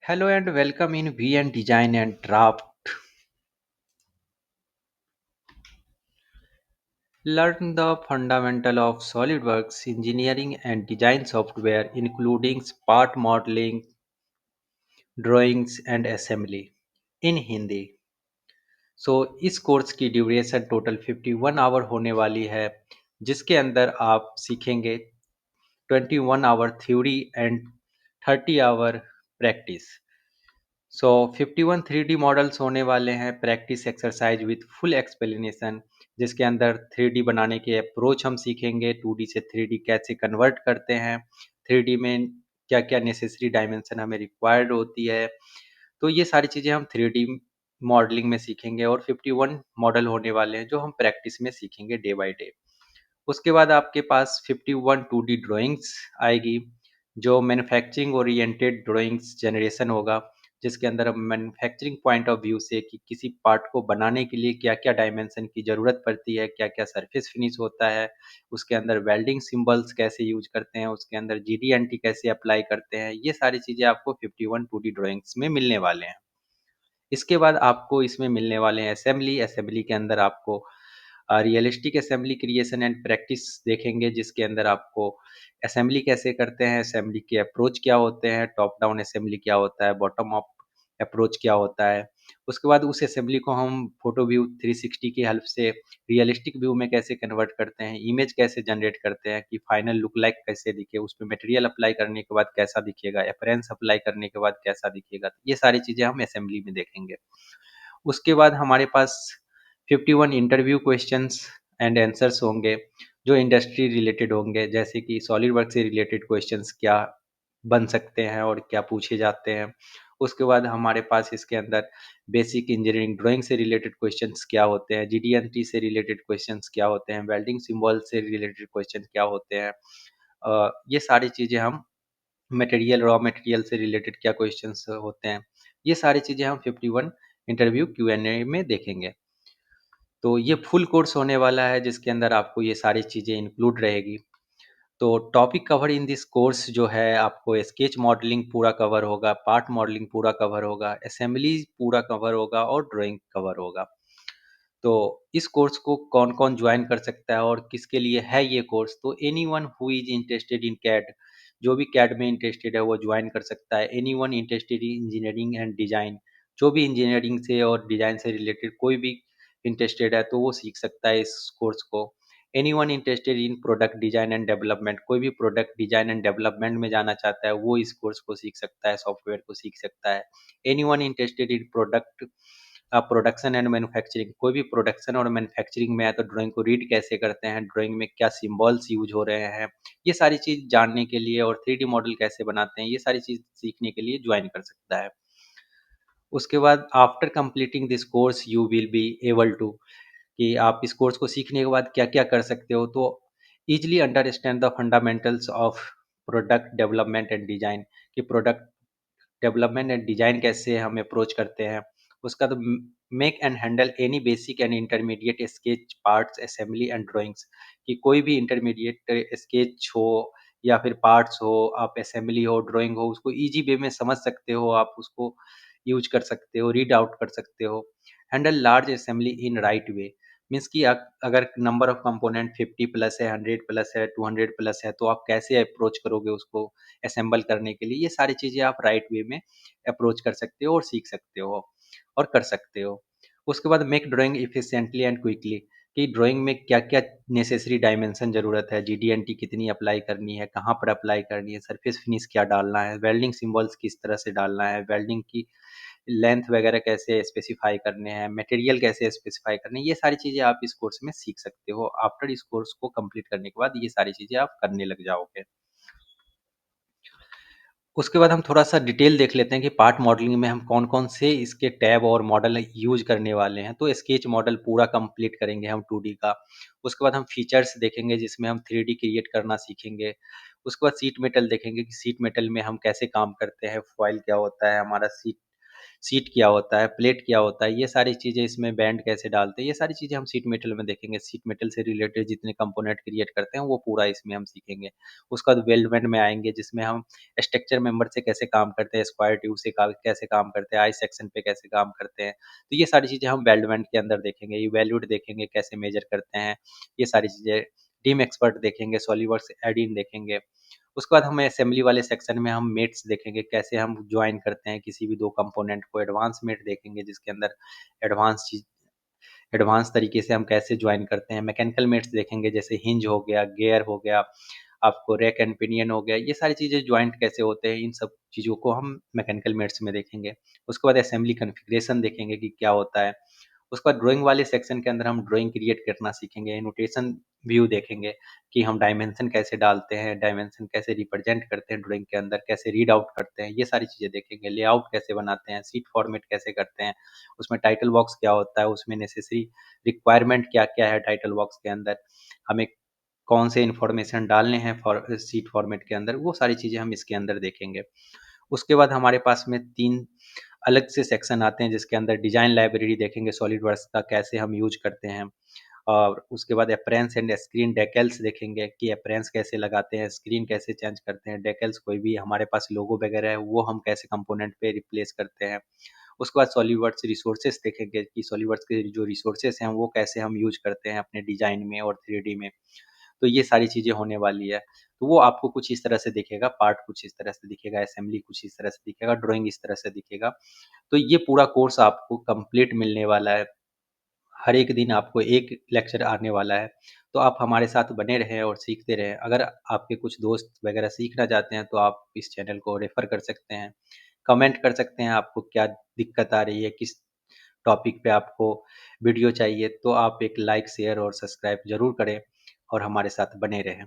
Hello and welcome in VN Design and Draft. Learn the fundamental of SolidWorks engineering and design software including part modeling, drawings and assembly in Hindi. इस course की duration total 51 our होने वाली है, जिसके अंदर आप सीखेंगे 21 hour theory and 30 hour practice. 51 3D models होने वाले हैं, practice exercise with full explanation, जिसके अंदर 3D बनाने के अप्रोच हम सीखेंगे, 2D से 3D कैसे कन्वर्ट करते हैं, 3D में क्या क्या नेसेसरी डायमेंशन हमें रिक्वायर्ड होती है। तो ये सारी चीज़ें हम 3D मॉडलिंग में सीखेंगे और 51 मॉडल होने वाले हैं जो हम प्रैक्टिस में सीखेंगे डे बाय डे। उसके बाद आपके पास 51 2D ड्राइंग्स आएगी, जो मैन्युफैक्चरिंग ओरिएंटेड ड्राइंग्स जनरेशन होगा, जिसके अंदर हम मैन्युफैक्चरिंग पॉइंट ऑफ व्यू से कि किसी पार्ट को बनाने के लिए क्या-क्या डायमेंशन की ज़रूरत पड़ती है, क्या-क्या सरफेस फिनिश होता है, उसके अंदर वेल्डिंग सिंबल्स कैसे यूज़ करते हैं, उसके अंदर जीडी-एंटी कैसे अप्लाई करते हैं, ये सारी चीज़ें आपको 51 2D ड्राइंग्स में मिलने वाले हैं। इसके बाद आपको इसमें मिलने वाले हैं असेंबली। असेंबली के अंदर आपको realistic assembly creation and practice देखेंगे, जिसके अंदर आपको असेंबली कैसे करते हैं, असेंबली के अप्रोच क्या होते हैं, टॉप डाउन असेंबली क्या होता है, बॉटम अप अप्रोच क्या होता है। उसके बाद उस असेंबली को हम फोटो व्यू 360 की हेल्प से रियलिस्टिक व्यू में कैसे कन्वर्ट करते हैं, इमेज कैसे जनरेट करते हैं कि फाइनल लुक लाइक कैसे दिखे, उस पे मटेरियल अप्लाई करने के बाद कैसा दिखेगा, अपीयरेंस अप्लाई करने के बाद कैसा दिखेगा। ये सारी चीज़ें हम असेंबली में देखेंगे। उसके बाद हमारे पास 51 इंटरव्यू क्वेश्चंस एंड आंसर्स होंगे, जो इंडस्ट्री रिलेटेड होंगे, जैसे कि सॉलिडवर्क से रिलेटेड क्वेश्चंस क्या बन सकते हैं और क्या पूछे जाते हैं। उसके बाद हमारे पास इसके अंदर बेसिक इंजीनियरिंग ड्राइंग से रिलेटेड क्वेश्चंस क्या होते हैं, जीडीएनटी से रिलेटेड क्वेश्चंस क्या होते हैं, वेल्डिंग सिंबल से रिलेटेड क्वेश्चन क्या होते हैं। ये सारी चीज़ें हम मटेरियल, रॉ मटेरियल से रिलेटेड क्या क्वेश्चंस होते हैं, ये सारी चीज़ें हम 51 इंटरव्यू Q&A में देखेंगे। तो ये फुल कोर्स होने वाला है, जिसके अंदर आपको ये सारी चीज़ें इंक्लूड रहेगी। तो topic cover in this course जो है, आपको स्केच मॉडलिंग पूरा कवर होगा, पार्ट मॉडलिंग पूरा कवर होगा, असेंबली पूरा कवर होगा और ड्राइंग कवर होगा। तो इस कोर्स को कौन-कौन ज्वाइन कर सकता है और किसके लिए है ये कोर्स? तो anyone who is interested in CAD, जो भी कैड में इंटरेस्टेड है वो ज्वाइन कर सकता है। Anyone interested in engineering and design, जो भी इंजीनियरिंग से और डिज़ाइन से रिलेटेड कोई भी इंटरेस्टेड है तो वो सीख सकता है इस कोर्स को। Anyone interested in product design and development, कोई भी प्रोडक्ट डिज़ाइन एंड डेवलपमेंट में जाना चाहता है वो इस कोर्स को सीख सकता है, सॉफ्टवेयर को सीख सकता है। Anyone interested in product production and manufacturing, कोई भी प्रोडक्शन और मैन्युफैक्चरिंग में है तो ड्राइंग को रीड कैसे करते हैं, ड्राइंग में क्या सिंबल्स यूज हो रहे हैं, ये सारी चीज़ जानने के लिए और 3D मॉडल कैसे बनाते हैं, ये सारी चीज़ सीखने के लिए ज्वाइन कर सकता है। उसके बाद after completing this course you will be able to, कि आप इस कोर्स को सीखने के बाद क्या-क्या कर सकते हो, तो easily understand the fundamentals of product development and design, कि प्रोडक्ट डेवलपमेंट एंड डिजाइन कैसे हम अप्रोच करते हैं। उसका तो make and handle any basic and intermediate sketch parts assembly and drawings, कि कोई भी इंटरमीडिएट स्केच हो या फिर पार्ट्स हो, आप असेंबली हो, ड्राइंग हो, उसको इजी वे में समझ सकते हो, आप उसको यूज कर सकते हो, रीड आउट कर सकते हो। Handle large assembly in right way, means कि अगर नंबर ऑफ कंपोनेंट 50 प्लस है, 100 प्लस है, 200 प्लस है, तो आप कैसे अप्रोच करोगे उसको असेंबल करने के लिए। ये सारी चीज़ें आप राइट वे में अप्रोच कर सकते हो और सीख सकते हो और कर सकते हो। उसके बाद make drawing efficiently and quickly, कि ड्राइंग में क्या-क्या नेसेसरी डायमेंशन ज़रूरत है, जीडीएनटी कितनी अप्लाई करनी है, कहाँ पर अप्लाई करनी है, सरफेस फिनिश क्या डालना है, वेल्डिंग सिंबल्स किस तरह से डालना है, वेल्डिंग की लेंथ वगैरह कैसे स्पेसिफाई करने हैं, मटेरियल कैसे स्पेसिफाई करने हैं, ये सारी चीज़ें आप इस कोर्स में सीख सकते हो। आफ्टर इस कोर्स को कंप्लीट करने के बाद ये सारी चीज़ें आप करने लग जाओगे। उसके बाद हम थोड़ा-सा डिटेल देख लेते हैं कि पार्ट मॉडलिंग में हम कौन-कौन से इसके टैब और मॉडल यूज़ करने वाले हैं। तो स्केच मॉडल पूरा कंप्लीट करेंगे हम 2D का। उसके बाद हम फीचर्स देखेंगे, जिसमें हम 3D क्रिएट करना सीखेंगे। उसके बाद शीट मेटल देखेंगे कि शीट मेटल में हम कैसे काम करते हैं, फॉइल क्या होता है, हमारा शीट सीट क्या होता है, प्लेट क्या होता है, ये सारी चीज़ें इसमें बैंड कैसे डालते हैं, ये सारी चीज़ें हम शीट मेटल में देखेंगे। शीट मेटल से रिलेटेड जितने कंपोनेंट क्रिएट करते हैं वो पूरा इसमें हम सीखेंगे। उसके बाद वेल्डमेंट में आएँगे जिसमें हम स्ट्रक्चर मेंबर से कैसे काम करते हैं, स्क्वायर ट्यूब से का कैसे काम करते हैं, आई सेक्शन पे कैसे काम करते हैं। तो ये सारी चीज़ें हम वेल्डमेंट के अंदर देखेंगे, इवैल्यूएट देखेंगे कैसे मेजर करते हैं, ये सारी चीज़ें। टीम एक्सपर्ट देखेंगे, सॉलिडवर्क्स एड-इन देखेंगे। उसके बाद हम असेंबली वाले सेक्शन में हम मेट्स देखेंगे, कैसे हम जॉइन करते हैं किसी भी 2 कंपोनेंट को। एडवांस मेट देखेंगे जिसके अंदर एडवांस चीज़ एडवांस तरीके से हम कैसे जॉइन करते हैं। मैकेनिकल मेट्स देखेंगे जैसे हिंज हो गया, गियर हो गया, आपको रैक एंड पिनियन हो गया, ये सारी चीज़ें जॉइंट कैसे होते हैं, इन सब चीज़ों को हम मैकेनिकल मेट्स में देखेंगे। उसके बाद असेंबली कॉन्फ़िगरेशन देखेंगे कि क्या होता है। उसके बाद ड्राइंग वाले सेक्शन के अंदर हम ड्राइंग क्रिएट करना सीखेंगे, नोटेशन व्यू देखेंगे कि हम डायमेंशन कैसे डालते हैं, डायमेंशन कैसे रिप्रेजेंट करते हैं ड्राइंग के अंदर, कैसे रीड आउट करते हैं, ये सारी चीज़ें देखेंगे। लेआउट कैसे बनाते हैं, शीट फॉर्मेट कैसे करते हैं, उसमें टाइटल बॉक्स क्या होता है, उसमें नेसेसरी रिक्वायरमेंट क्या-क्या है टाइटल बॉक्स के अंदर, हमें कौन से इन्फॉर्मेशन डालने हैं शीट फॉर्मेट के अंदर, वो सारी चीज़ें हम इसके अंदर देखेंगे। उसके बाद हमारे पास में 3 अलग से सेक्शन आते हैं जिसके अंदर डिज़ाइन लाइब्रेरी देखेंगे सॉलिडवर्क्स का कैसे हम यूज़ करते हैं। और उसके बाद अपरेंस एंड स्क्रीन डेकल्स देखेंगे कि अपरेंस कैसे लगाते हैं, स्क्रीन कैसे चेंज करते हैं, डेकल्स कोई भी हमारे पास लोगो वगैरह है वो हम कैसे कंपोनेंट पे रिप्लेस करते हैं। उसके बाद सॉलिडवर्क्स रिसोर्सेज देखेंगे कि सॉलिडवर्क्स के जो रिसोर्सेज हैं वो कैसे हम यूज़ करते हैं अपने डिज़ाइन में और 3D में। तो ये सारी चीज़ें होने वाली है। तो वो आपको कुछ इस तरह से दिखेगा, पार्ट कुछ इस तरह से दिखेगा, असेंबली कुछ इस तरह से दिखेगा, ड्राइंग इस तरह से दिखेगा। तो ये पूरा कोर्स आपको कंप्लीट मिलने वाला है। हर एक दिन आपको एक लेक्चर आने वाला है। तो आप हमारे साथ बने रहें और सीखते रहें। अगर आपके कुछ दोस्त वगैरह सीखना चाहते हैं तो आप इस चैनल को रेफ़र कर सकते हैं। कमेंट कर सकते हैं आपको क्या दिक्कत आ रही है, किस टॉपिक पे आपको वीडियो चाहिए, तो आप एक लाइक, शेयर और सब्सक्राइब ज़रूर करें और हमारे साथ बने रहें।